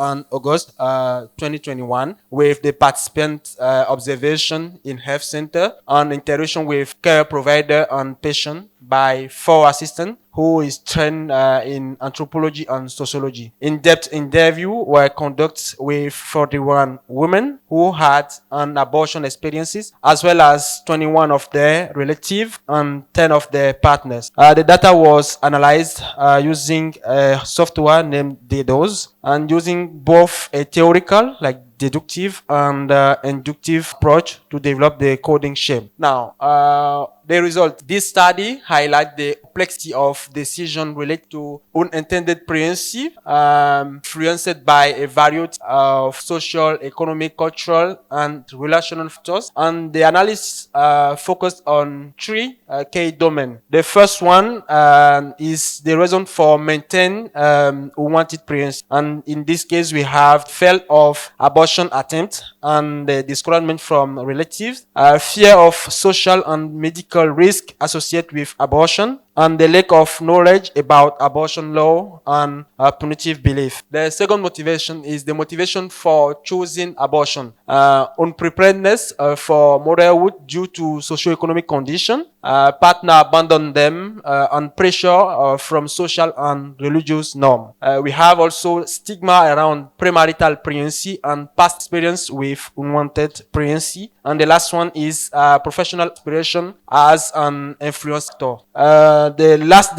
on August 2021 with the participant observation in health center and interaction with care provider and patient by 4 assistants who is trained in anthropology and sociology. In-depth interview were conducted with 41 women who had an abortion experiences, as well as 21 of their relatives and 10 of their partners. The data was analyzed using a software named DDoS and using both a theoretical, like deductive and inductive approach to develop the coding scheme. Now, the result, this study highlights the complexity of decision related to unintended pregnancy, influenced by a variety of social, economic, cultural, and relational factors. And the analysis focused on 3 key domains. The first one is the reason for maintain unwanted pregnancy. And in this case, we have failed of abortion attempt and the discouragement from relatives, fear of social and medical risk associated with abortion, and the lack of knowledge about abortion law and punitive belief. The second motivation is the motivation for choosing abortion. Unpreparedness for motherhood due to socioeconomic condition, partner abandon them, and pressure from social and religious norm. We have also stigma around premarital pregnancy and past experience with unwanted pregnancy. And the last one is professional aspiration as an influence factor. The last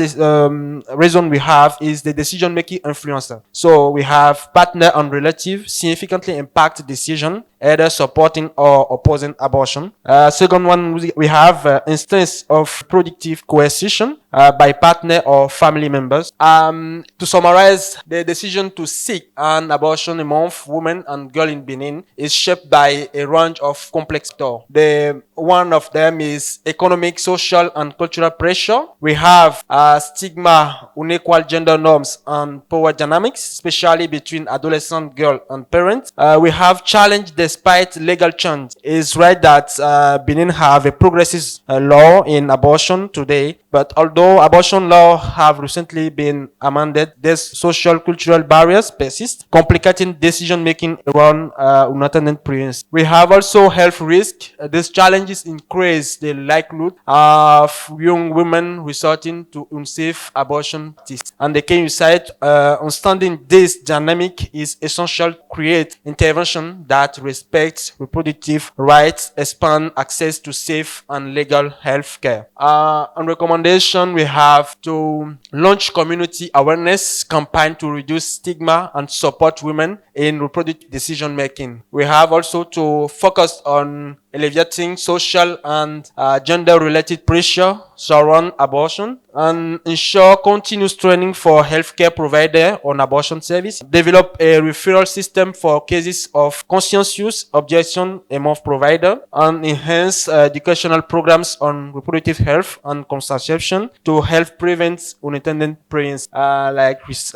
reason we have is the decision-making influencer. So we have partner and relative significantly impact decision, either supporting or opposing abortion. Second one, we have instance of productive coercion by partner or family members. To summarize, the decision to seek an abortion among women and girls in Benin is shaped by a range of complex factors. The one of them is economic, social, and cultural pressure. We have stigma, unequal gender norms, and power dynamics, especially between adolescent girl and parents. We have challenge despite legal change. It's right that Benin have a progressive law in abortion today, but although abortion law have recently been amended, these social cultural barriers persist, complicating decision making around unintended pregnancy. We have also health risk. These challenges increase the likelihood of young women resorting to unsafe abortion practice. And the key insight, understanding this dynamic is essential to create intervention that respects reproductive rights, expand access to safe and legal health care. On recommendation, we have to launch community awareness campaign to reduce stigma and support women in reproductive decision making. We have also to focus on alleviating social and gender-related pressure surround abortion and ensure continuous training for healthcare provider on abortion service. Develop a referral system for cases of conscientious objection among provider and enhance educational programs on reproductive health and contraception to help prevent unintended pregnancy,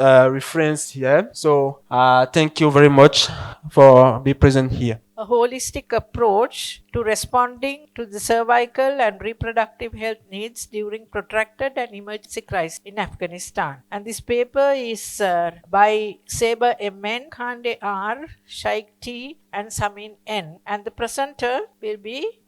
reference here. So thank you very much for being present here. A holistic approach to responding to the cervical and reproductive health needs during protracted and emergency crisis in Afghanistan. And this paper is by Saber M.N., Khande R., Shaikh T., and Samin N. And the presenter will be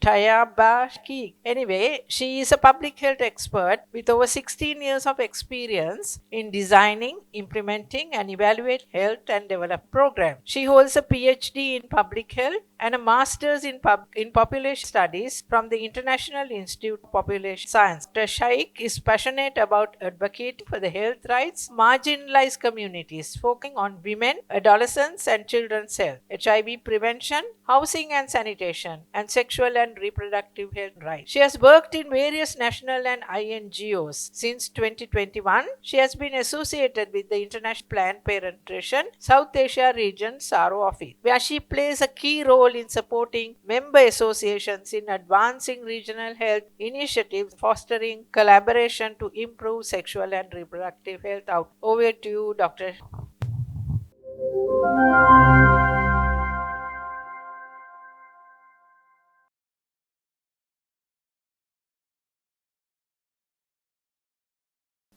Tayaba Ki. Anyway, she is a public health expert with over 16 years of experience in designing, implementing, and evaluating health and development programs. She holds a PhD in public health and a master's in population studies from the International Institute of Population Science. Dr. Shaikh is passionate about advocating for the health rights of marginalized communities, focusing on women, adolescents, and children's health, HIV prevention, housing and sanitation, and sexual and reproductive health rights. She has worked in various national and INGOs. Since 2021, she has been associated with the International Planned Parenthood South Asia Region SARO office, where she plays a key role in supporting member associations in advancing regional health initiatives, fostering collaboration to improve sexual and reproductive health. Over to you, Dr.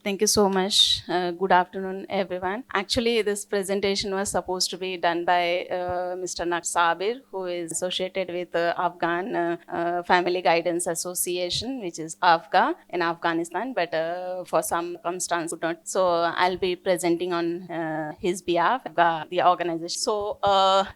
Thank you so much. Good afternoon, everyone. Actually, this presentation was supposed to be done by Mr. Sabir, who is associated with Afghan Family Guidance Association, which is AFGA in Afghanistan, but for some circumstance could not. So I'll be presenting on his behalf, the organization. So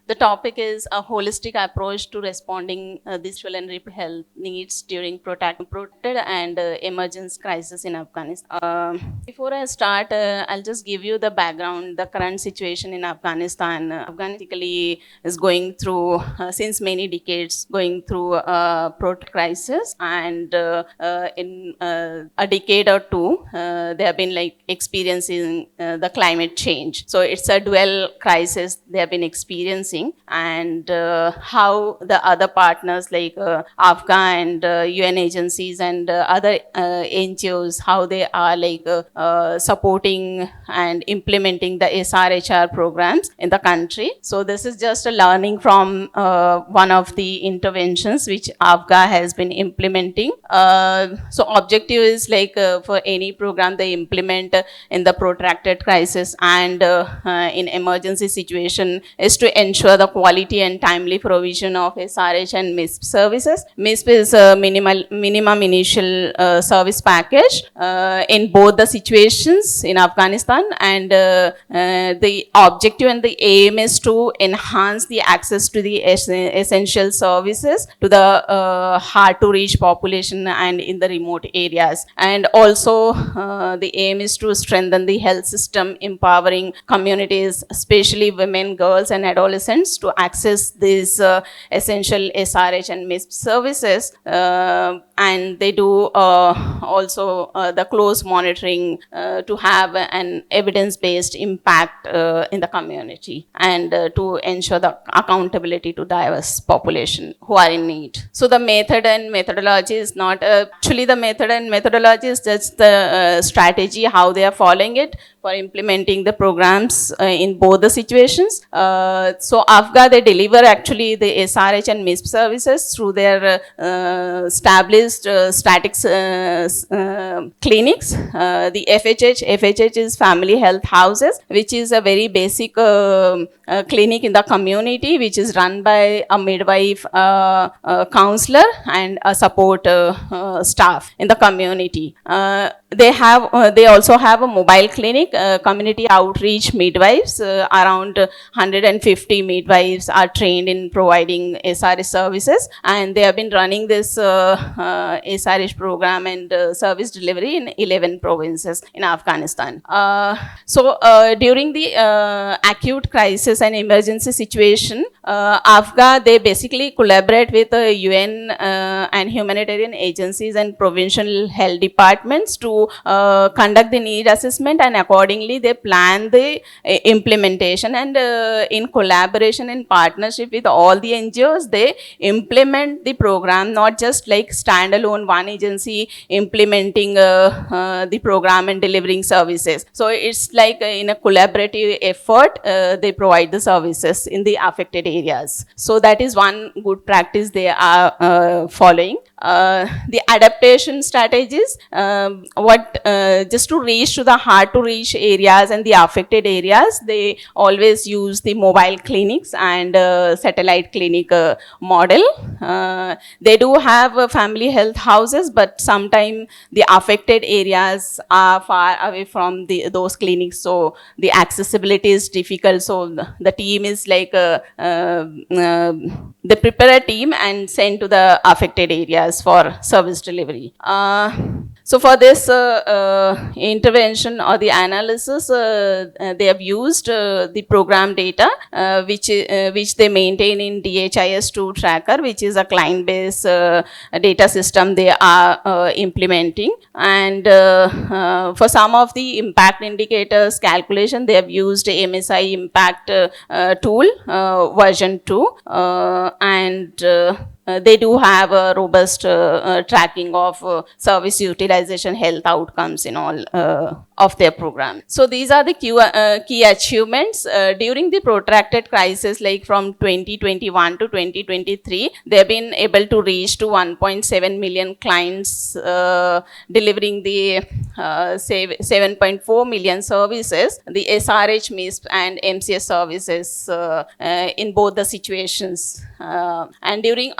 the topic is a holistic approach to responding the sexual and reproductive health needs during protected and emergency crisis in Afghanistan. Before I start, I'll just give you the background, the current situation in Afghanistan. Afghanistan is going through, since many decades, going through a crisis, and in a decade or two, they have been like experiencing the climate change. So it's a dual crisis they have been experiencing, and how the other partners like Afghan and UN agencies and other NGOs, how they are like supporting and implementing the SRHR programs in the country. So this is just a learning from one of the interventions which Afghan has been implementing. So objective is like for any program they implement in the protracted crisis and in emergency situation is to ensure the quality and timely provision of SRH and MISP services. MISP is a minimum initial service package in both the situations in Afghanistan, and the objective and the aim is to enhance the access to the essential services to the hard to reach population and in the remote areas. And also the aim is to strengthen the health system, empowering communities, especially women, girls and adolescents, to access these essential SRH and MISP services. And they do also the close monitoring to have an evidence-based impact in the community, and to ensure the accountability to diverse population who are in need. So the method and methodology is not actually the method and methodology is just the strategy how they are following it for implementing the programs in both the situations. So AFGA, they deliver actually the SRH and MISP services through their established statics clinics. The FHH is family health houses, which is a very basic clinic in the community, which is run by a midwife, counselor and a support staff in the community. They also have a mobile clinic, community outreach midwives. Around 150 midwives are trained in providing SRH services, and they have been running this SRH program and service delivery in 11 provinces in Afghanistan. So during the acute crisis and emergency situation, AFGA, they basically collaborate with UN and humanitarian agencies and provincial health departments to conduct the need assessment, and accordingly they plan the implementation, and in collaboration and partnership with all the NGOs, they implement the program, not just like standalone one agency implementing the program and delivering services. So it's like in a collaborative effort, they provide the services in the affected areas. So that is one good practice they are following. The adaptation strategies, just to reach to the hard to reach areas and the affected areas, they always use the mobile clinics and satellite clinic model. They do have family health houses, but sometimes the affected areas are far away from those clinics, so the accessibility is difficult. So the team is like they prepare a team and send to the affected areas for service delivery. So for this intervention or the analysis, they have used the program data, which they maintain in DHIS2 tracker, which is a client-based data system they are implementing. And for some of the impact indicators calculation, they have used MSI impact tool version 2, and they do have a robust tracking of service utilization health outcomes in all of their program. So these are the key achievements during the protracted crisis, like from 2021 to 2023. They've been able to reach to 1.7 million clients, delivering the 7.4 million services, the SRH, MISP and MCS services in both the situations. And during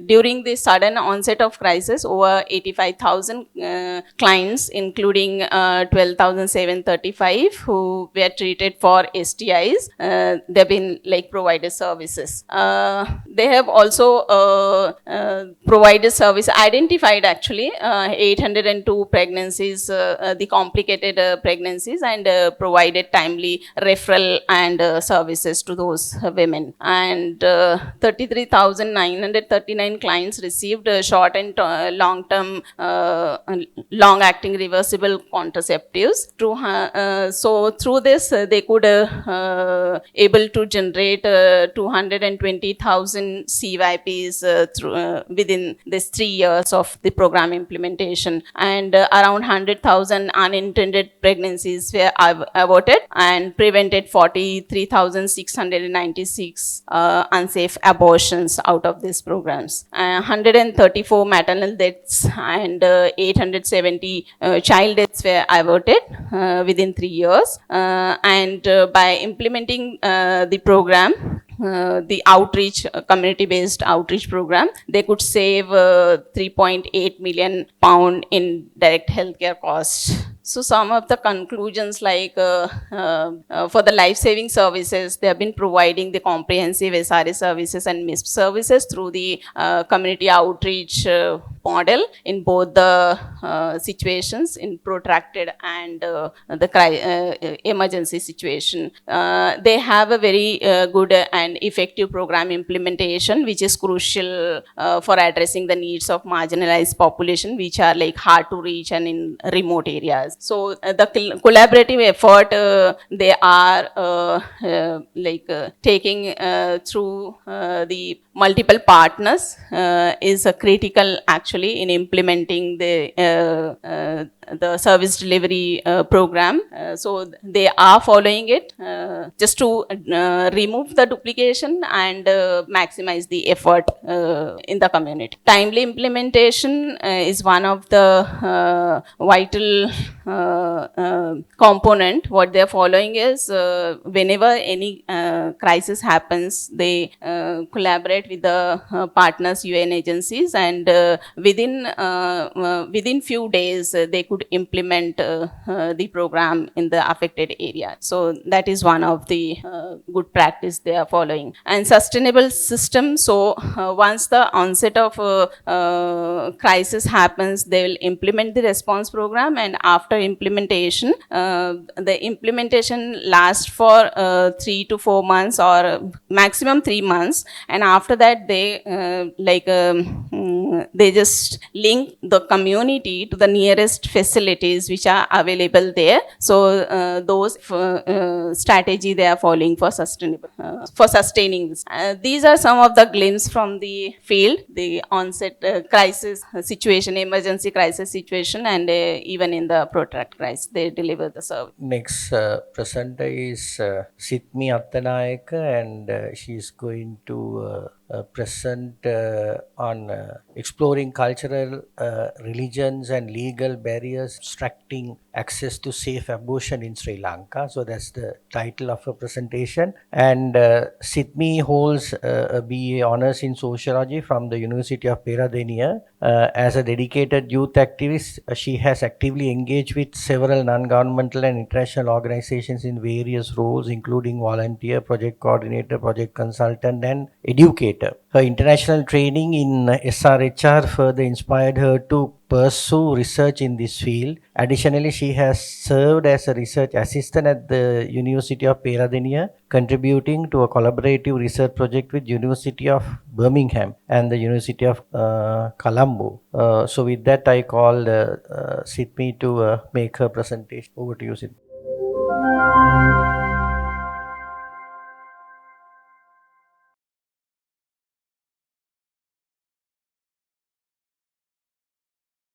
during the sudden onset of crisis, over 85,000 clients, including 12,735 who were treated for STIs, they've been like provided services. They have also provided service, identified actually 802 pregnancies, the complicated pregnancies, and provided timely referral and services to those women. And 33,939 clients received short and long-term, long-acting reversible contraceptives. So through this, they could able to generate 220,000 CYPs within this 3 years of the program implementation, and around 100,000 unintended pregnancies were aborted, and prevented 43,696 unsafe abortions out of these programs. 134 maternal deaths and 870 child deaths were averted within 3 years. And by implementing the program, the outreach, community-based outreach program, they could save 3.8 million pound in direct healthcare costs. So some of the conclusions, like for the life-saving services, they have been providing the comprehensive SRA services and MISP services through the community outreach model in both the situations, in protracted and the emergency situation. They have a very good and effective program implementation, which is crucial for addressing the needs of marginalized population, which are like hard to reach and in remote areas. So the collaborative effort they are taking through the multiple partners is critical actually in implementing the service delivery program. So they are following it just to remove the duplication and maximize the effort in the community. Timely implementation is one of the vital component. What they're following is whenever any crisis happens, they collaborate with the partners, UN agencies, and within few days they could implement the program in the affected area. So that is one of the good practice they are following. And sustainable system. So once the onset of crisis happens, they will implement the response program, and after implementation, the implementation lasts for 3 to 4 months or maximum 3 months, and after that they they just link the community to the nearest facilities which are available there. So those strategy they are following for sustainable for sustaining this. These are some of the glimpses from the field, the onset crisis situation, emergency crisis situation, and even in the protracted crisis they deliver the service. Next presenter is Sitmi Attanayaka, and she is going to present on exploring cultural, religions and legal barriers obstructing access to safe abortion in Sri Lanka. So that's the title of her presentation. And Sitmi holds a BA Honours in Sociology from the University of Peradeniya. As a dedicated youth activist, she has actively engaged with several non-governmental and international organizations in various roles, including volunteer, project coordinator, project consultant, and educator. Her international training in SRHR further inspired her to pursue research in this field. Additionally, she has served as a research assistant at the University of Peradeniya, contributing to a collaborative research project with University of Birmingham and the University of Colombo. So with that, I call Sitmi to make her presentation. Over to you, Sitmi.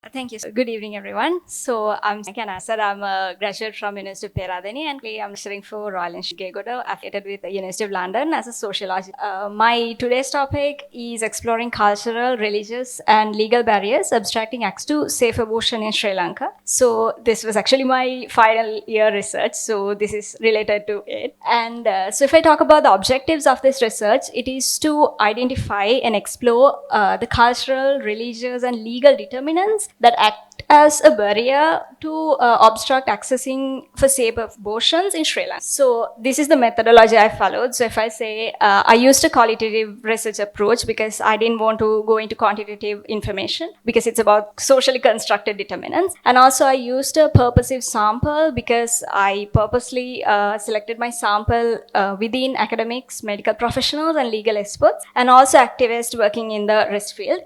Thank you. Good evening, everyone. So I'm Ken Asad. I'm a graduate from University of Peradeniya, and I'm lecturing for Royal Institute Gagoda, affiliated with the University of London as a sociologist. My today's topic is exploring cultural, religious, and legal barriers obstructing access to safe abortion in Sri Lanka. So this was actually my final year research. So this is related to it. And so if I talk about the objectives of this research, it is to identify and explore the cultural, religious, and legal determinants that act as a barrier to obstruct accessing for safe abortions in Sri Lanka. So this is the methodology I followed. So if I say I used a qualitative research approach because I didn't want to go into quantitative information because it's about socially constructed determinants. And also I used a purposive sample because I purposely selected my sample within academics, medical professionals, and legal experts, and also activists working in the rest field.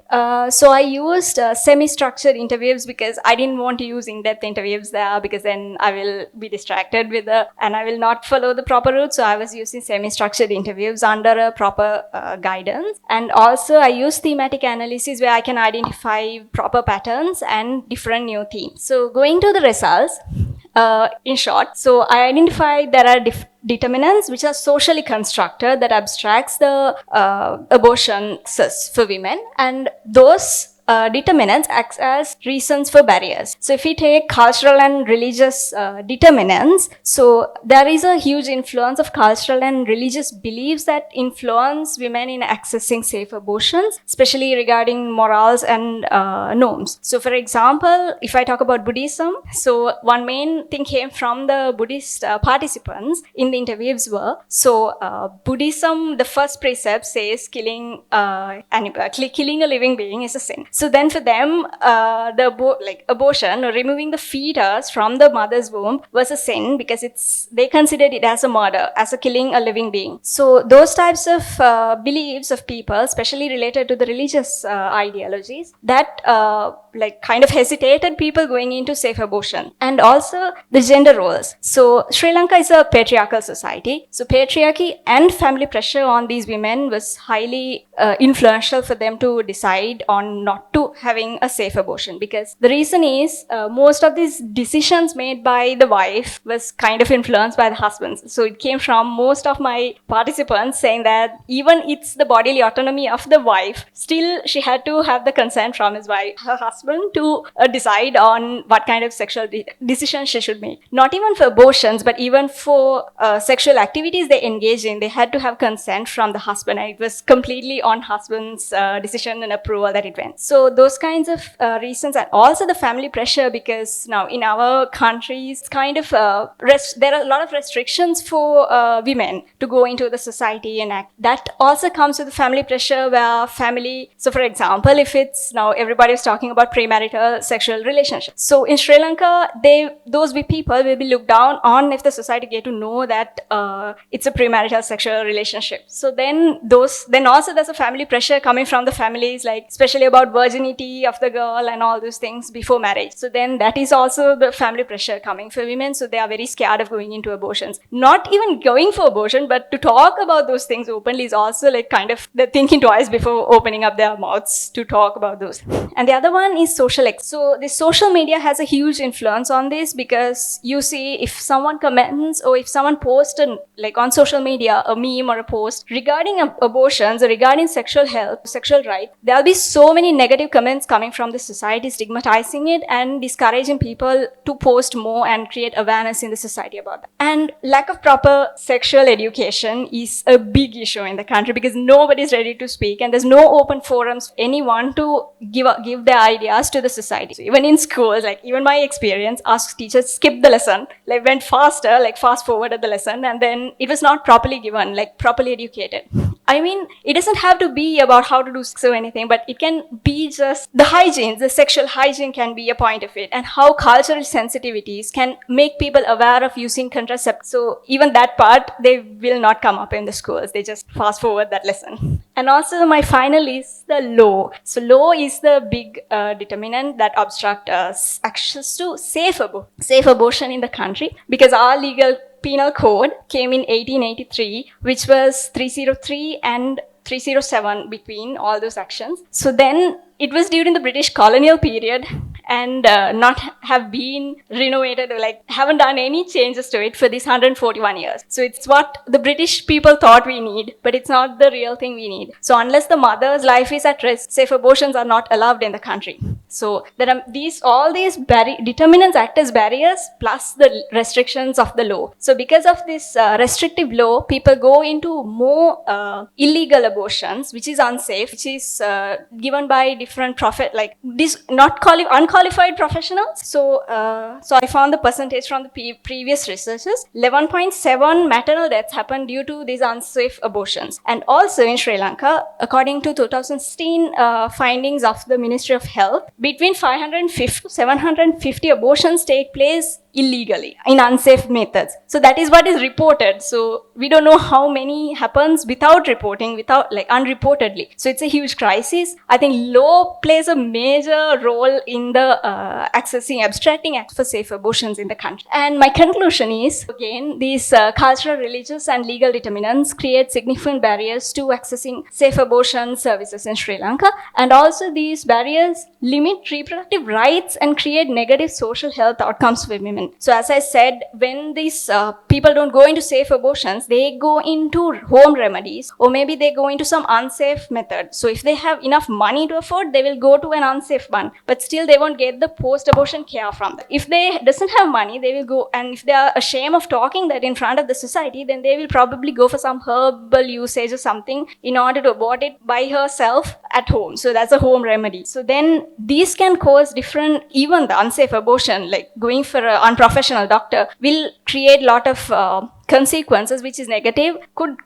So I used semi-structured interviews because I didn't want to use in-depth interviews there because then I will be distracted and I will not follow the proper route. So I was using semi-structured interviews under a proper guidance. And also I use thematic analysis where I can identify proper patterns and different new themes. So going to the results, in short, so I identified there are determinants which are socially constructed that abstracts the abortion access for women, and those determinants act as reasons for barriers. So if we take cultural and religious determinants, so there is a huge influence of cultural and religious beliefs that influence women in accessing safe abortions, especially regarding morals and norms. So for example, if I talk about Buddhism, so one main thing came from the Buddhist participants in the interviews were, so Buddhism, the first precept says killing a living being is a sin. So then for them, abortion or removing the fetus from the mother's womb was a sin because they considered it as a murder, as a killing a living being. So those types of beliefs of people, especially related to the religious ideologies, that kind of hesitated people going into safe abortion. And also the gender roles. So Sri Lanka is a patriarchal society. So patriarchy and family pressure on these women was highly influential for them to decide on not to having a safe abortion, because the reason is most of these decisions made by the wife was kind of influenced by the husbands. So it came from most of my participants saying that even it's the bodily autonomy of the wife, still she had to have the consent from her husband to decide on what kind of sexual decision she should make. Not even for abortions, but even for sexual activities they engage in, they had to have consent from the husband, and it was completely on husband's decision and approval that it went. So those kinds of reasons, and also the family pressure, because now in our countries, kind of there are a lot of restrictions for women to go into the society and act. That also comes with the family pressure where so for example, if it's now everybody is talking about premarital sexual relationships. So in Sri Lanka, those people will be looked down on if the society get to know that it's a premarital sexual relationship. So then also there's a family pressure coming from the families, like especially about virginity of the girl and all those things before marriage. So then that is also the family pressure coming for women. So they are very scared of going into abortions. Not even going for abortion, but to talk about those things openly is also they're thinking twice before opening up their mouths to talk about those. And the other one is social. So the social media has a huge influence on this, because you see if someone comments or if someone posts on social media a meme or a post regarding abortions or regarding sexual health, sexual rights, there'll be so many negative comments coming from the society stigmatizing it and discouraging people to post more and create awareness in the society about that. And lack of proper sexual education is a big issue in the country because nobody's ready to speak and there's no open forums for anyone to give their ideas to the society. So even in schools, even my experience, asked teachers skip the lesson, went faster, fast forwarded the lesson, and then it was not properly given, properly educated. I mean, it doesn't have to be about how to do sex or anything, but it can be just the hygiene, the sexual hygiene can be a point of it, and how cultural sensitivities can make people aware of using contraceptives. So even that part, they will not come up in the schools. They just fast forward that lesson. And also my final is the law. So law is the big determinant that obstruct us access to safe abortion in the country, because our legal penal code came in 1883, which was 303 and 307 between all those actions. So then it was during the British colonial period, and not have been renovated, like haven't done any changes to it for these 141 years. So it's what the British people thought we need, but it's not the real thing we need. So unless the mother's life is at risk, safe abortions are not allowed in the country. So there are all these determinants act as barriers plus the restrictions of the law. So because of this restrictive law, people go into more illegal abortions, which is unsafe, which is given by different like this unqualified professionals. So I found the percentage from the previous researches. 11.7 maternal deaths happened due to these unsafe abortions. And also in Sri Lanka, according to 2016 findings of the Ministry of Health, between 550 to 750 abortions take place illegally in unsafe methods. So that is what is reported. So we don't know how many happens without reporting, unreportedly. So it's a huge crisis. I think law plays a major role in the abstracting access for safe abortions in the country. And my conclusion is, again, these cultural, religious and legal determinants create significant barriers to accessing safe abortion services in Sri Lanka. And also these barriers limit reproductive rights and create negative social health outcomes for women. So as I said, when these people don't go into safe abortions, they go into home remedies, or maybe they go into some unsafe method. So if they have enough money to afford, they will go to an unsafe one, but still they won't get the post-abortion care from them. If they doesn't have money, they will go, and if they are ashamed of talking that in front of the society, then they will probably go for some herbal usage or something in order to abort it by herself at home. So that's a home remedy. So then these can cause different, even the unsafe abortion, like going for an unprofessional doctor, will create a lot of consequences, which is negative, could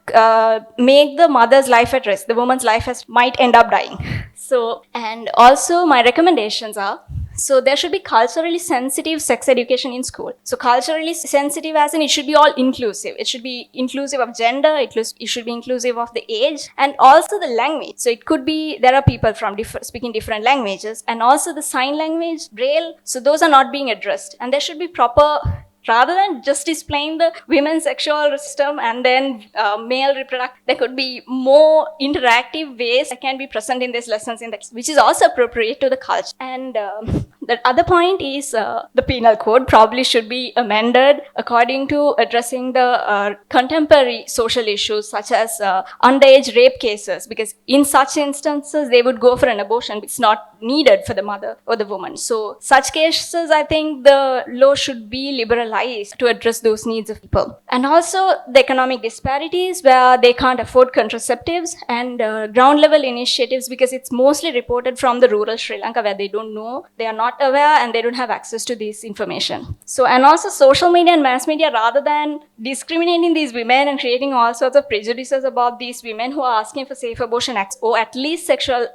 make the mother's life at risk. The woman's life might end up dying. So, and also my recommendations are, so there should be culturally sensitive sex education in school. So culturally sensitive as in it should be all inclusive. It should be inclusive of gender, it should be inclusive of the age, and also the language. So it could be, there are people from speaking different languages, and also the sign language, braille. So those are not being addressed. And there should be proper, rather than just displaying the women's sexual system and then male reproductive, there could be more interactive ways that can be present in these lessons, which is also appropriate to the culture. And the other point is the penal code probably should be amended according to addressing the contemporary social issues such as underage rape cases, because in such instances they would go for an abortion. It's not needed for the mother or the woman. So such cases, I think the law should be liberalized to address those needs of people. And also the economic disparities where they can't afford contraceptives, and ground level initiatives, because it's mostly reported from the rural Sri Lanka where they don't know, they are not aware, and they don't have access to this information. So, and also social media and mass media, rather than discriminating these women and creating all sorts of prejudices about these women who are asking for safe abortion or at least sexual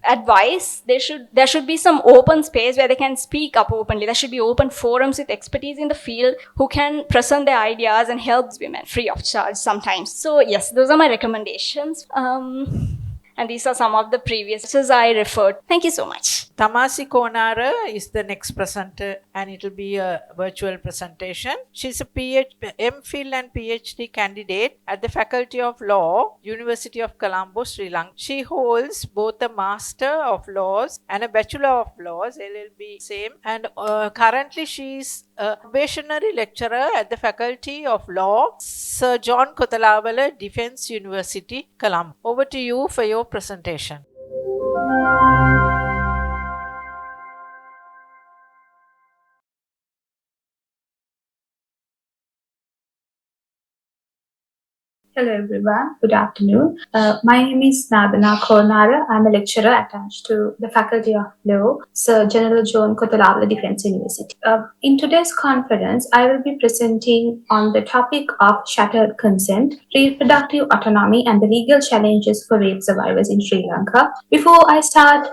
advice, there should be some open space where they can speak up openly. There should be open forums with expertise in the field who can present their ideas and help women free of charge sometimes. So yes, those are my recommendations. And these are some of the previous I referred. Thank you so much. Tamasi Konara is the next presenter, and it will be a virtual presentation. She's a MPhil and PhD candidate at the Faculty of Law, University of Colombo, Sri Lanka. She holds both a Master of Laws and a Bachelor of Laws, LLB same, and currently she's a probationary lecturer at the Faculty of Law, Sir John Kotalawala Defence University, Colombo. Over to you for your presentation. Hello everyone, good afternoon. My name is Nadana Kornara. I'm a lecturer attached to the Faculty of Law, Sir General John Kotalawala Defence University. In today's conference, I will be presenting on the topic of shattered consent, reproductive autonomy and the legal challenges for rape survivors in Sri Lanka. Before I start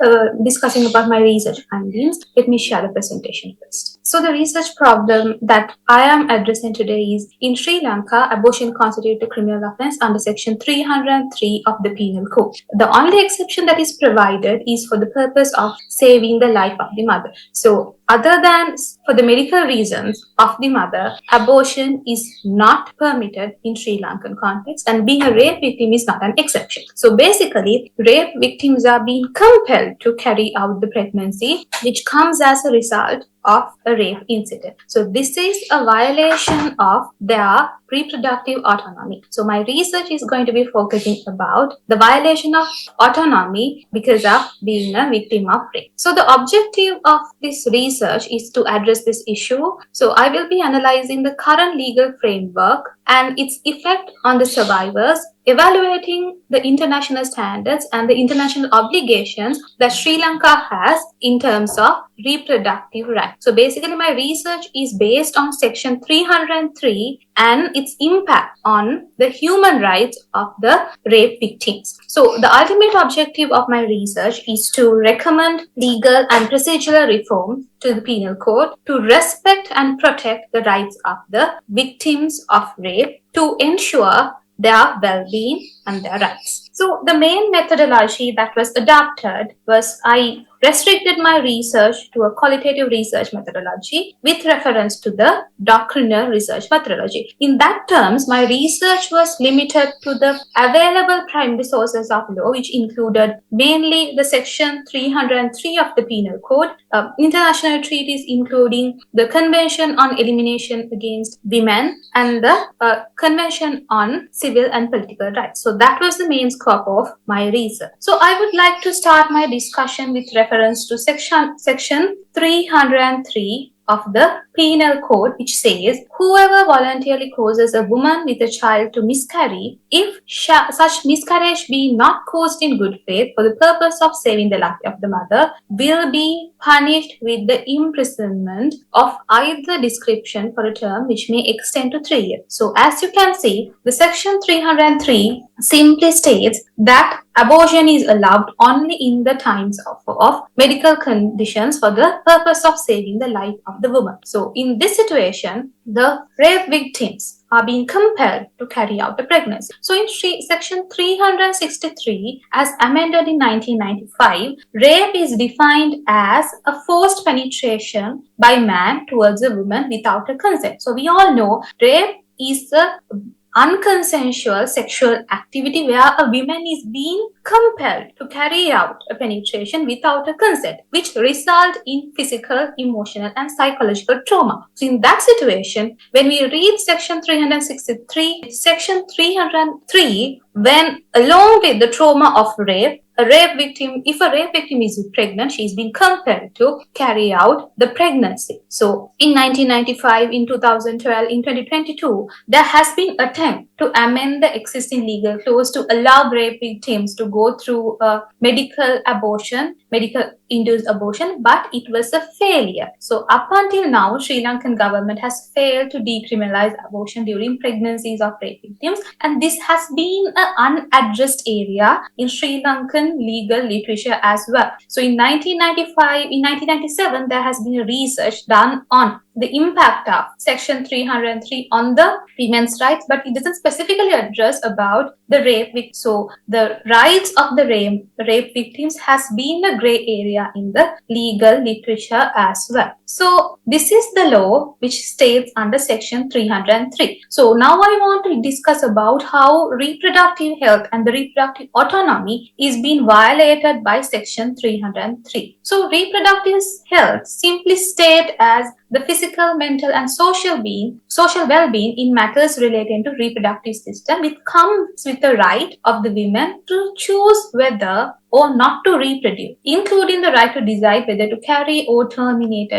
discussing about my research findings, let me share the presentation first. So the research problem that I am addressing today is, in Sri Lanka, abortion constitutes a criminal offence under section 303 of the Penal Code. The only exception that is provided is for the purpose of saving the life of the mother. So other than for the medical reasons of the mother, abortion is not permitted in Sri Lankan context, and being a rape victim is not an exception. So basically, rape victims are being compelled to carry out the pregnancy, which comes as a result of a rape incident. So this is a violation of their reproductive autonomy. So my research is going to be focusing about the violation of autonomy because of being a victim of rape. So the objective of this research is to address this issue. So I will be analyzing the current legal framework and its effect on the survivors, evaluating the international standards and the international obligations that Sri Lanka has in terms of reproductive rights. So basically my research is based on section 303 and its impact on the human rights of the rape victims. So the ultimate objective of my research is to recommend legal and procedural reform to the penal code to respect and protect the rights of the victims of rape to ensure their well-being and their rights. So the main methodology that was adopted was I restricted my research to a qualitative research methodology with reference to the doctrinal research methodology. In that terms, my research was limited to the available primary sources of law, which included mainly the section 303 of the Penal Code, international treaties including the Convention on Elimination Against Women and the Convention on Civil and Political Rights. So that was the main scope of my research. So I would like to start my discussion with reference to section 303 of the Penal Code, which says, whoever voluntarily causes a woman with a child to miscarry, if such miscarriage be not caused in good faith for the purpose of saving the life of the mother, will be punished with the imprisonment of either description for a term which may extend to 3 years. So as you can see, the section 303 simply states that abortion is allowed only in the times of medical conditions for the purpose of saving the life of the woman. So in this situation, the rape victims are being compelled to carry out a pregnancy. So in section 363, as amended in 1995, rape is defined as a forced penetration by man towards a woman without a consent. So we all know rape is a unconsensual sexual activity where a woman is being compelled to carry out a penetration without a consent, which result in physical, emotional, and psychological trauma. So in that situation, when we read section 363, section 303, when along with the trauma of rape, if a rape victim is pregnant, she is being compelled to carry out the pregnancy. So in 1995, in 2012, in 2022, there has been attempt to amend the existing legal clause to allow rape victims to go through a medical induced abortion, but it was a failure. So up until now, Sri Lankan government has failed to decriminalize abortion during pregnancies of rape victims, and this has been an unaddressed area in Sri Lankan legal literature as well. So in 1997, there has been research done on the impact of section 303 on the women's rights, but it doesn't specifically address about the rape victim. So the rights of the rape victims has been a gray area in the legal literature as well. So this is the law which states under section 303. So now I want to discuss about how reproductive health and the reproductive autonomy is being violated by section 303. So reproductive health simply state as the physical, mental, and social well-being in matters relating to reproductive system, which comes with the right of the women to choose whether or not to reproduce, including the right to decide whether to carry or terminate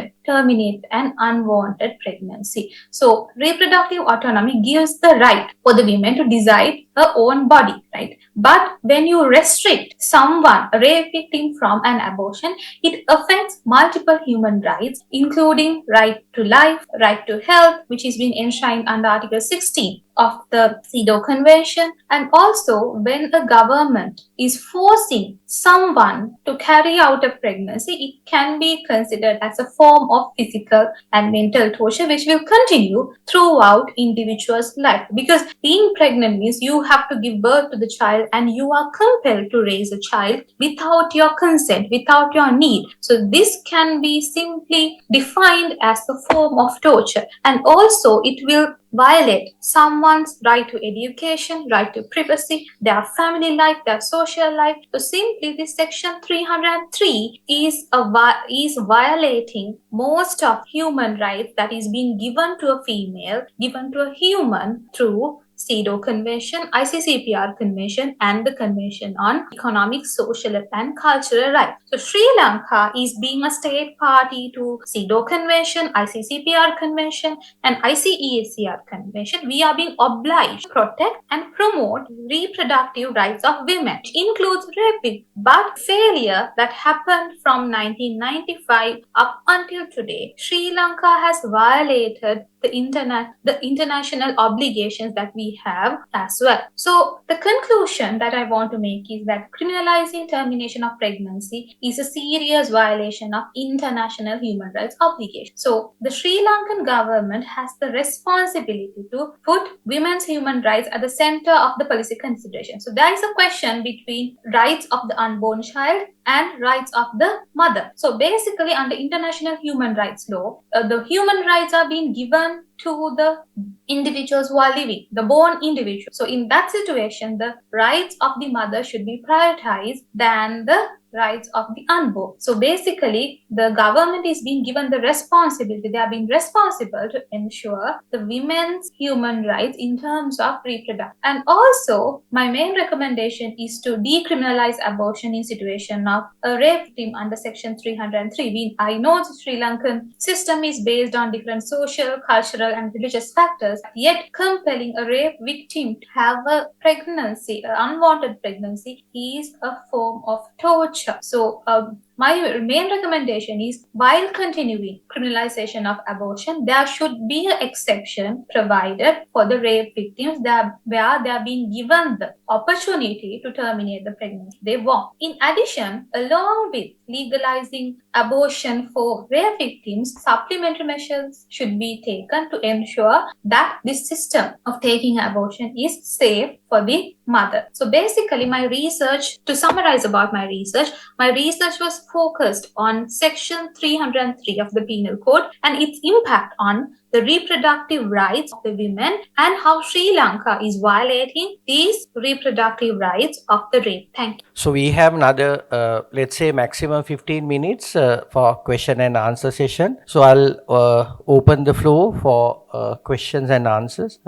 an unwanted pregnancy. So reproductive autonomy gives the right for the women to decide her own body, right? But when you restrict someone, a rape victim, from an abortion, it affects multiple human rights, including right to life, right to health, which is being enshrined under Article 16 of the CEDAW Convention, and also when a government is forcing someone to carry out a pregnancy, it can be considered as a form of physical and mental torture which will continue throughout individual's life, because being pregnant means you have to give birth to the child and you are compelled to raise a child without your consent, without your need. So this can be simply defined as a form of torture, and also it will violate someone's right to education, right to privacy, their family life, their social life. So simply this section 303 is violating most of human rights that is being given to a female, given to a human through CEDAW Convention, ICCPR Convention, and the Convention on Economic, Social, and Cultural Rights. So Sri Lanka is being a state party to CEDAW Convention, ICCPR Convention, and ICESCR Convention. We are being obliged to protect and promote reproductive rights of women, which includes raping. But failure that happened from 1995 up until today, Sri Lanka has violated the international obligations that we have as well. So the conclusion that I want to make is that criminalizing termination of pregnancy is a serious violation of international human rights obligations. So the Sri Lankan government has the responsibility to put women's human rights at the center of the policy consideration. So there is a question between rights of the unborn child and rights of the mother. So basically, under international human rights law, the human rights are being given to the individuals who are living, the born individual. So in that situation, the rights of the mother should be prioritized than the rights of the unborn. So basically, the government is being given the responsibility, they are being responsible to ensure the women's human rights in terms of reproduction. And also, my main recommendation is to decriminalize abortion in situation of a rape victim under section 303. I know the Sri Lankan system is based on different social, cultural, and religious factors, yet compelling a rape victim to have a pregnancy, an unwanted pregnancy, is a form of torture. So my main recommendation is, while continuing criminalization of abortion, there should be an exception provided for the rape victims where they are being given the opportunity to terminate the pregnancy they want. In addition, along with legalizing abortion for rape victims, supplementary measures should be taken to ensure that this system of taking abortion is safe for the mother. So basically, my research, to summarize about my research was focused on section 303 of the Penal Code and its impact on the reproductive rights of the women and how Sri Lanka is violating these reproductive rights of the rape. Thank you. So we have another, let's say maximum 15 minutes for question and answer session. So I'll open the floor for questions and answers.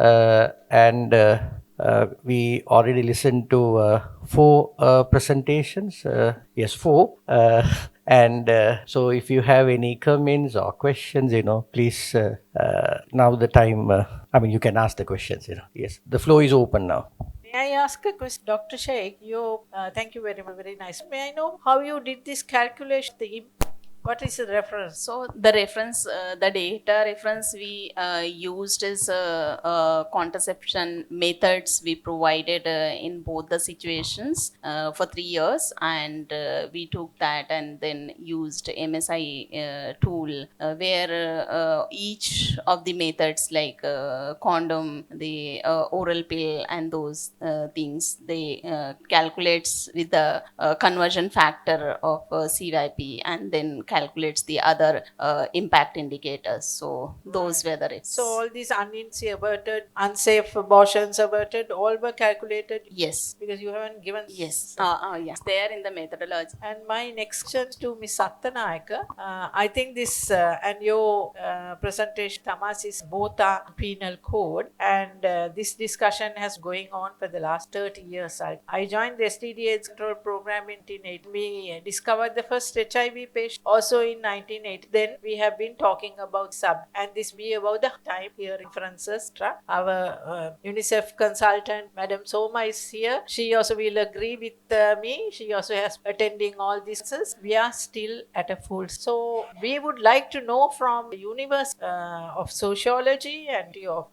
We already listened to 4 presentations. Yes, 4. So if you have any comments or questions, please, now the time, you can ask the questions, Yes, the floor is open now. May I ask a question, Dr. Sheikh? Thank you very much, very nice. May I know how you did this calculation? What is the reference? So the reference, the data reference we used is contraception methods we provided in both the situations for 3 years, and we took that and then used MSI tool where each of the methods like condom, the oral pill, and those things, they calculates with the conversion factor of CYP and then calculates the other impact indicators. So those were the risks. So all these unsafe abortions averted, all were calculated? Yes. Because you haven't given... Yes. Yes. They are in the methodology. And my next question to Ms. Sattanayaka, I think this and your presentation, Tamas, is both are penal code, and this discussion has going on for the last 30 years. I joined the STD AIDS control program in 1980. We discovered the first HIV patient, also in 1980. Then we have been talking about sub, and this be about the time here in Francesca. Our UNICEF consultant, Madam Soma, is here. She also will agree with me. She also has attending all these. We are still at a full. So we would like to know from the University of Sociology and of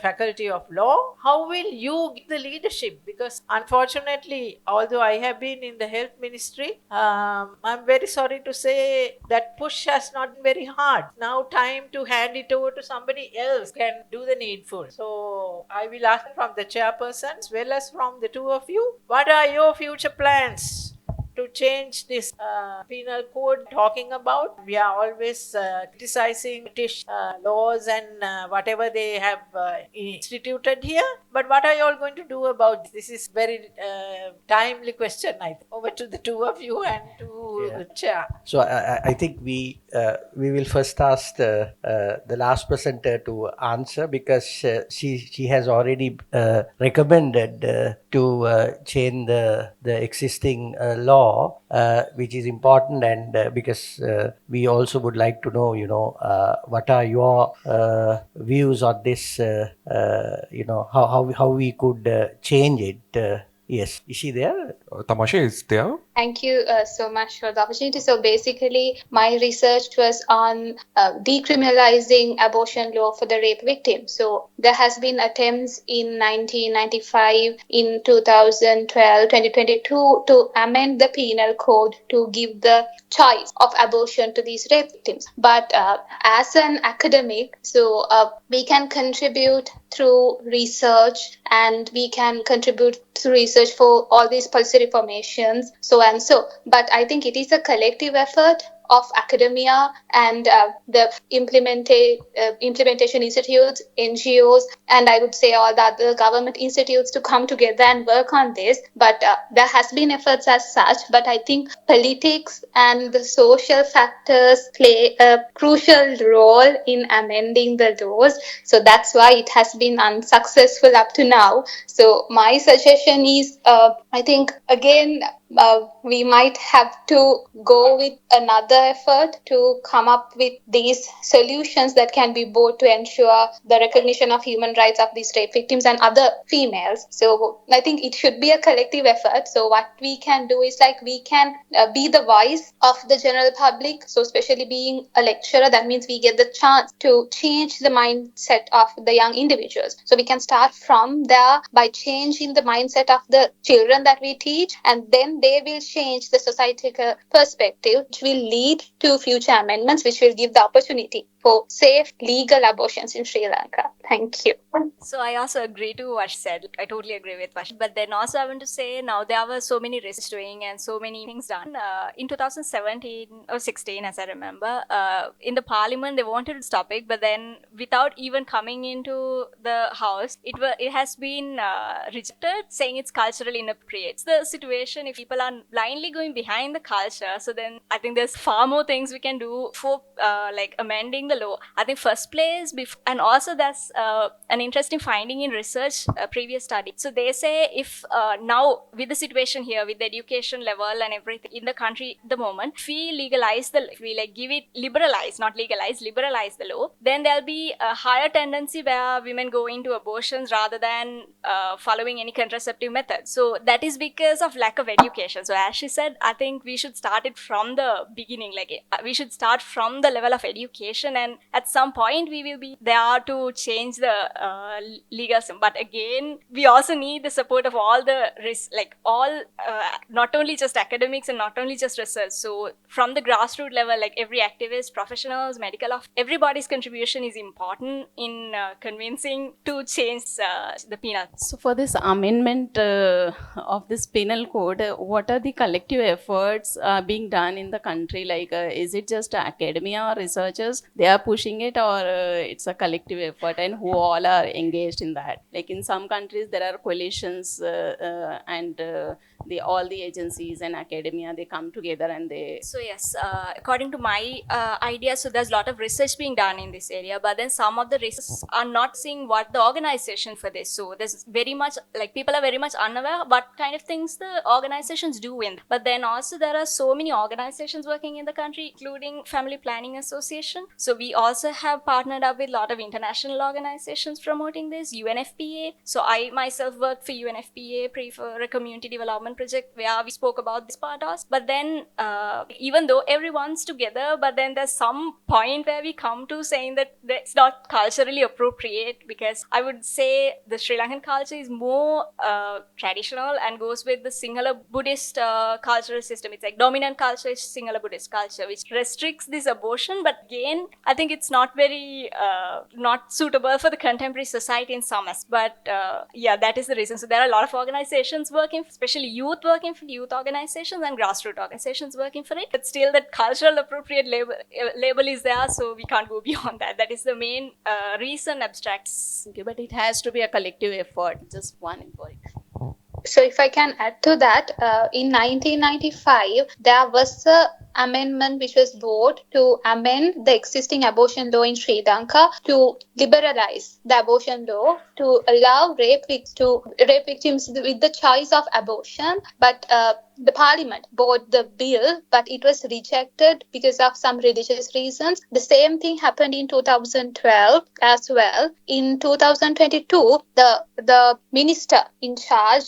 Faculty of Law, how will you give the leadership? Because unfortunately, although I have been in the health ministry, I'm very sorry to say that push has not been very hard. Now time to hand it over to somebody else can do the needful. So I will ask from the chairperson as well as from the two of you, what are your future plans to change this penal code talking about? We are always criticizing British laws and whatever they have instituted here. But what are you all going to do about this? This is very timely question. I think. Over to the two of you and to the chair. So I think we will first ask the last presenter to answer, because she has already recommended to change the existing law, which is important, and because we also would like to know, what are your views on this, how we could change it. Yes, is she there? Tamasha is there. Thank you so much for the opportunity. So basically, my research was on decriminalizing abortion law for the rape victim. So there has been attempts in 1995, in 2012, 2022 to amend the penal code to give the choice of abortion to these rape victims. But as an academic, so we can contribute through research, and we can contribute through research for all these policy reformations, so and so. But I think it is a collective effort of academia and the implementation institutes, NGOs, and I would say all the other government institutes to come together and work on this. But there has been efforts as such, but I think politics and the social factors play a crucial role in amending the laws. So that's why it has been unsuccessful up to now. So my suggestion is, I think again, we might have to go with another effort to come up with these solutions that can be both to ensure the recognition of human rights of these rape victims and other females. So I think it should be a collective effort. So what we can do is we can be the voice of the general public. So especially being a lecturer, that means we get the chance to change the mindset of the young individuals. So we can start from there by changing the mindset of the children that we teach, and then they will change the societal perspective, which will lead to future amendments, which will give the opportunity for safe legal abortions in Sri Lanka. Thank you. So I also agree to what she said. I totally agree with what she said. But then also I want to say, now there were so many research doing and so many things done. In 2017 or 16, as I remember, in the parliament they wanted to stop it, but then without even coming into the house, it has been rejected, saying it's culturally inappropriate. It's the situation if people are blindly going behind the culture. So then I think there's far more things we can do for amending the law. I think first place, and also that's an interesting finding in research, previous study. So they say if now with the situation here, with the education level and everything in the country at the moment, if we legalize if we give it, liberalize the law, then there'll be a higher tendency where women go into abortions rather than following any contraceptive method. So that is because of lack of education. So as she said, I think we should start it from the beginning. We should start from the level of education, and at some point we will be there to change the legal system. But again, we also need the support of all the not only just academics and not only just research. So from the grassroots level, every activist, professionals, medical everybody's contribution is important in convincing to change the penal. So for this amendment of this penal code, what are the collective efforts being done in the country? Is it just academia or researchers? They India pushing it, or it's a collective effort, and who all are engaged in that? Like in some countries, there are coalitions and all the agencies and academia, they come together and they. So yes, according to my idea, so there's a lot of research being done in this area, but then some of the research are not seeing what the organization for this. So there's very much, like, people are very much unaware what kind of things the organizations do in. But then also there are so many organizations working in the country, including Family Planning Association. So we also have partnered up with a lot of international organizations promoting this, UNFPA. So I myself worked for UNFPA for a community development project where we spoke about this part of. But then even though everyone's together, but then there's some point where we come to saying that it's not culturally appropriate, because I would say the Sri Lankan culture is more traditional and goes with the Sinhala Buddhist cultural system. It's like dominant culture is Sinhala Buddhist culture, which restricts this abortion. But again, I think it's not very not suitable for the contemporary society in some aspects. But yeah, that is the reason. So there are a lot of organizations working, especially youth working for youth organizations and grassroots organizations working for it. But still, that cultural appropriate label is there, so we can't go beyond that. That is the main reason abstracts. Okay, but it has to be a collective effort, just one effort. So if I can add to that, in 1995, there was a amendment which was voted to amend the existing abortion law in Sri Lanka to liberalize the abortion law to allow rape victims with the choice of abortion. But the parliament bought the bill, but it was rejected because of some religious reasons. The same thing happened in 2012 as well. In 2022, the minister in charge,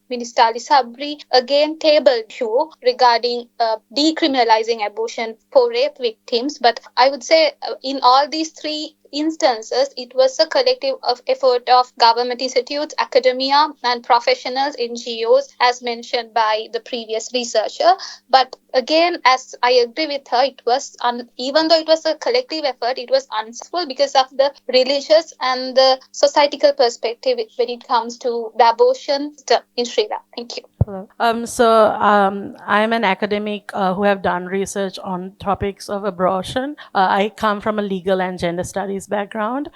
Minister Ali Sabri, again tabled issue regarding decriminalizing abortion for rape victims. But I would say in all these three instances, it was a collective effort of government institutes, academia, and professionals, NGOs, as mentioned by the previous researcher. But again, as I agree with her, it was even though it was a collective effort, it was unsuccessful because of the religious and the societal perspective when it comes to the abortion system in Sri Lanka. Thank you. Hello. I'm an academic who have done research on topics of abortion. I come from a legal and gender studies background.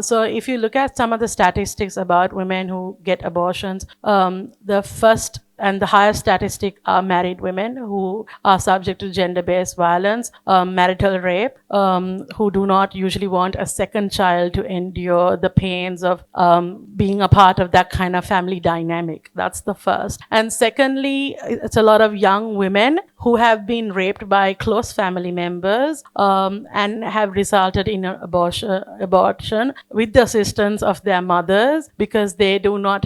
So if you look at some of the statistics about women who get abortions, the first and the highest statistic are married women who are subject to gender-based violence, marital rape, who do not usually want a second child to endure the pains of being a part of that kind of family dynamic. That's the first. And secondly, it's a lot of young women who have been raped by close family members and have resulted in an abortion with the assistance of their mothers, because they do not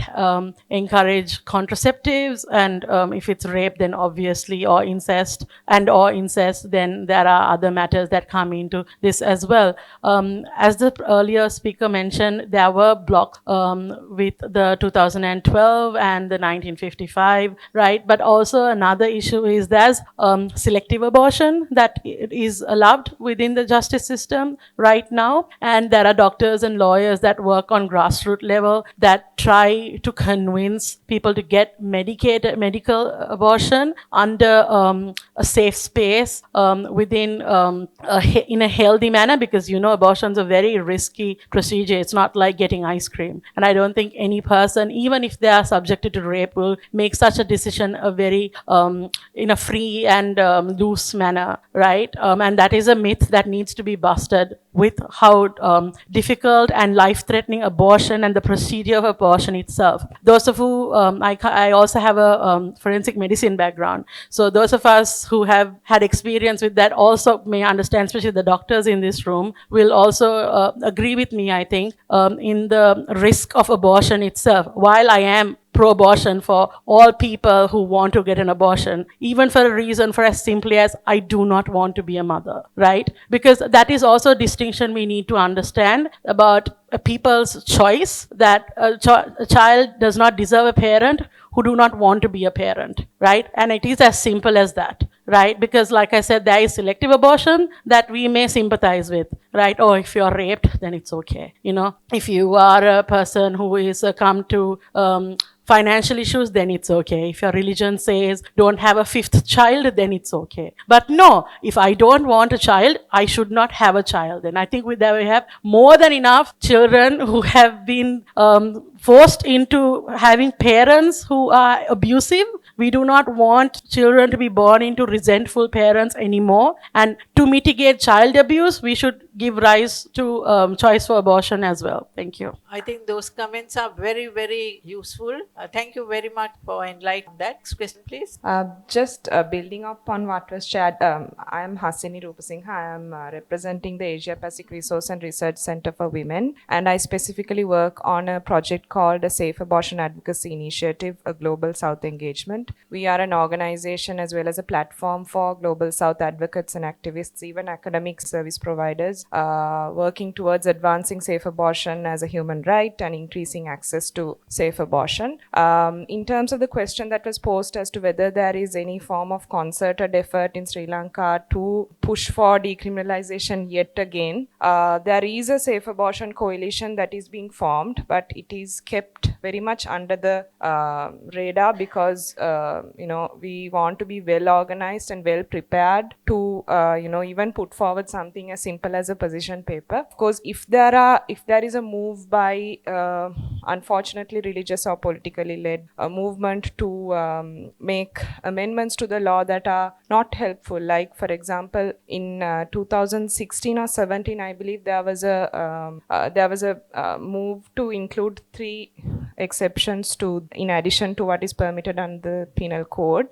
encourage contraceptives. And if it's rape, then obviously, or incest, then there are other matters that come into this as well. As the earlier speaker mentioned, there were blocks with the 2012 and the 1955, right? But also another issue is there's selective abortion that is allowed within the justice system right now. And there are doctors and lawyers that work on grassroots level that try to convince people to get medical abortion under a safe space within in a healthy manner, because abortion's a very risky procedure. It's not like getting ice cream, and I don't think any person, even if they are subjected to rape, will make such a decision a very in a free and loose manner, right? And that is a myth that needs to be busted with how difficult and life-threatening abortion and the procedure of abortion itself. Those of who I also have a forensic medicine background, so those of us who have had experience with that also may understand, especially the doctors in this room will also agree with me, I think, in the risk of abortion itself. While I am pro-abortion for all people who want to get an abortion, even for a reason for as simply as I do not want to be a mother, right? Because that is also a distinction we need to understand about a people's choice, that a child does not deserve a parent who do not want to be a parent, right? And it is as simple as that, right? Because like I said, there is selective abortion that we may sympathize with, right? Oh, if you're raped, then it's okay. If you are a person who is come to financial issues, then it's okay. If your religion says don't have a fifth child, then it's okay. But no, if I don't want a child, I should not have a child. And I think we have more than enough children who have been forced into having parents who are abusive. We do not want children to be born into resentful parents anymore. And to mitigate child abuse, we should give rise to choice for abortion as well. Thank you. I think those comments are very, very useful. Thank you very much for enlightening that. Next question, please. Just building up on what was shared, I am Hasini Rupasinghe. I am representing the Asia Pacific Resource and Research Center for Women, and I specifically work on a project called a Safe Abortion Advocacy Initiative, a Global South engagement. We are an organization as well as a platform for Global South advocates and activists, even academic service providers, working towards advancing safe abortion as a human right and increasing access to safe abortion. In terms of the question that was posed as to whether there is any form of concerted effort in Sri Lanka to push for decriminalization yet again, there is a safe abortion coalition that is being formed, but it is kept very much under the radar because we want to be well organized and well prepared to even put forward something as simple as a position paper. Of course, if there is a move by unfortunately religious or politically led movement to make amendments to the law that are not helpful, like for example in 2016 or 17, I believe there was a move to include 3 exceptions to, in addition to what is permitted under the penal code,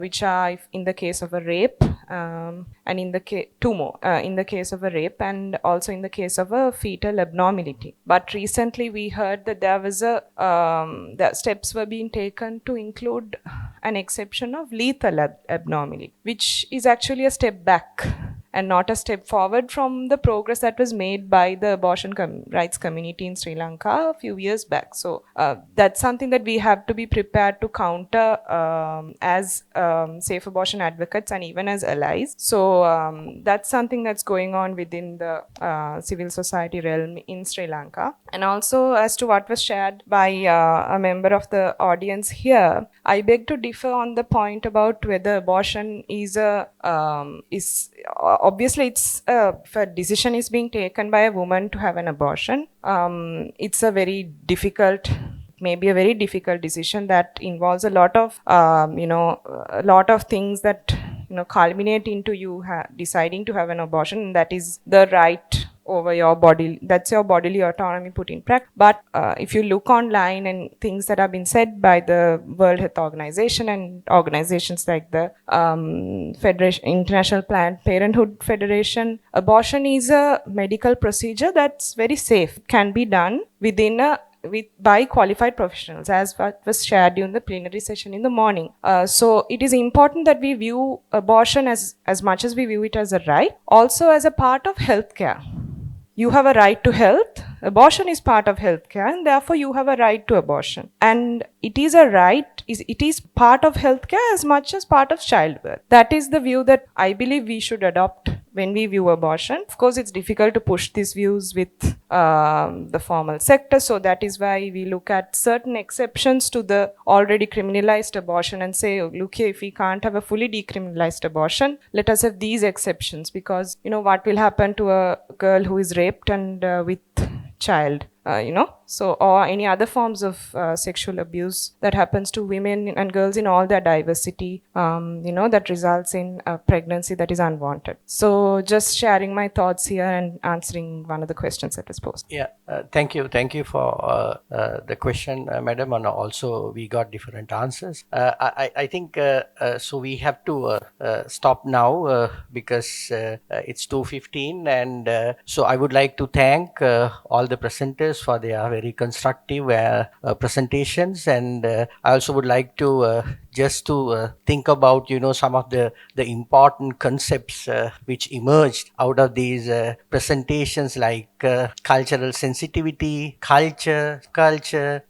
which are in the case of a rape, and in the 2 more in the case of a rape, and also in the case of a fetal abnormality. But recently we heard that there was that steps were being taken to include an exception of lethal abnormality, which is actually a step back and not a step forward from the progress that was made by the abortion rights community in Sri Lanka a few years back. So that's something that we have to be prepared to counter as safe abortion advocates and even as allies. So that's something that's going on within the civil society realm in Sri Lanka. And also, as to what was shared by a member of the audience here, I beg to differ on the point about whether abortion is obviously it's if a decision is being taken by a woman to have an abortion, it's a very difficult, maybe a very difficult decision that involves a lot of a lot of things that culminate into you deciding to have an abortion, and that is the right over your body. That's your bodily autonomy put in practice. But if you look online and things that have been said by the World Health Organization and organizations like the International Planned Parenthood Federation, abortion is a medical procedure that's very safe. It can be done by qualified professionals, as what was shared during the plenary session in the morning. So it is important that we view abortion as much as we view it as a right, also as a part of healthcare. You have a right to health. Abortion is part of healthcare, and therefore you have a right to abortion. And it is a right, it is part of healthcare as much as part of childbirth. That is the view that I believe we should adopt when we view abortion. Of course, it's difficult to push these views with the formal sector, so that is why we look at certain exceptions to the already criminalized abortion and say, oh, look here, if we can't have a fully decriminalized abortion, let us have these exceptions, because what will happen to a girl who is raped and with child, so, or any other forms of sexual abuse that happens to women and girls in all their diversity, that results in a pregnancy that is unwanted. So just sharing my thoughts here and answering one of the questions that was posed. Yeah, thank you for the question, madam, and also we got different answers. I think so we have to stop now because it's 2:15, and so I would like to thank all the presenters for their very constructive presentations, and I also would like to just to think about some of the important concepts which emerged out of these presentations, like cultural sensitivity, culture,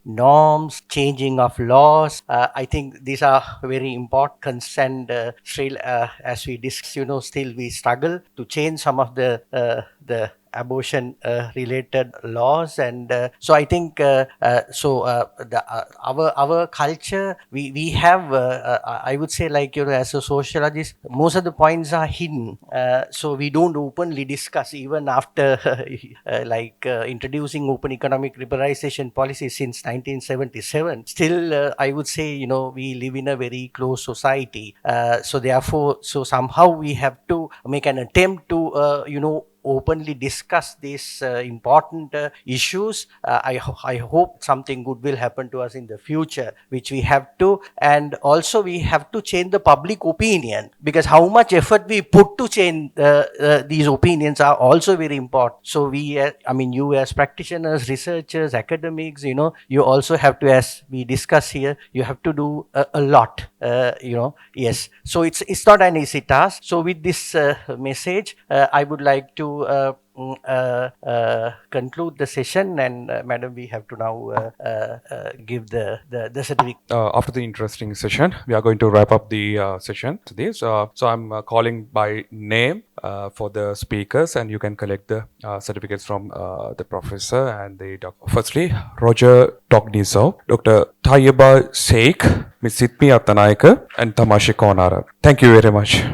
norms, changing of laws. I think these are very important concepts, and as we discuss, still we struggle to change some of the abortion related laws. And so I think our culture, we have I would say, like, as a sociologist, most of the points are hidden, so we don't openly discuss even after introducing open economic liberalization policy since 1977. Still, I would say, we live in a very closed society, so therefore, so somehow we have to make an attempt to openly discuss these important issues. I hope something good will happen to us in the future, which we have to. And also we have to change the public opinion, because how much effort we put to change these opinions are also very important. So you as practitioners, researchers, academics, you also have to, as we discuss here, you have to do a lot, yes. So it's not an easy task. So with this message, I would like to conclude the session, and madam, we have to now give the certificate. After the interesting session, we are going to wrap up the session today. So I'm calling by name for the speakers, and you can collect the certificates from the professor and the doctor. Firstly, Roger Tognizo, Dr. Tayyaba Sheikh, Ms. Sitmi Attanayaka, and Tamashi Konara. Thank you very much.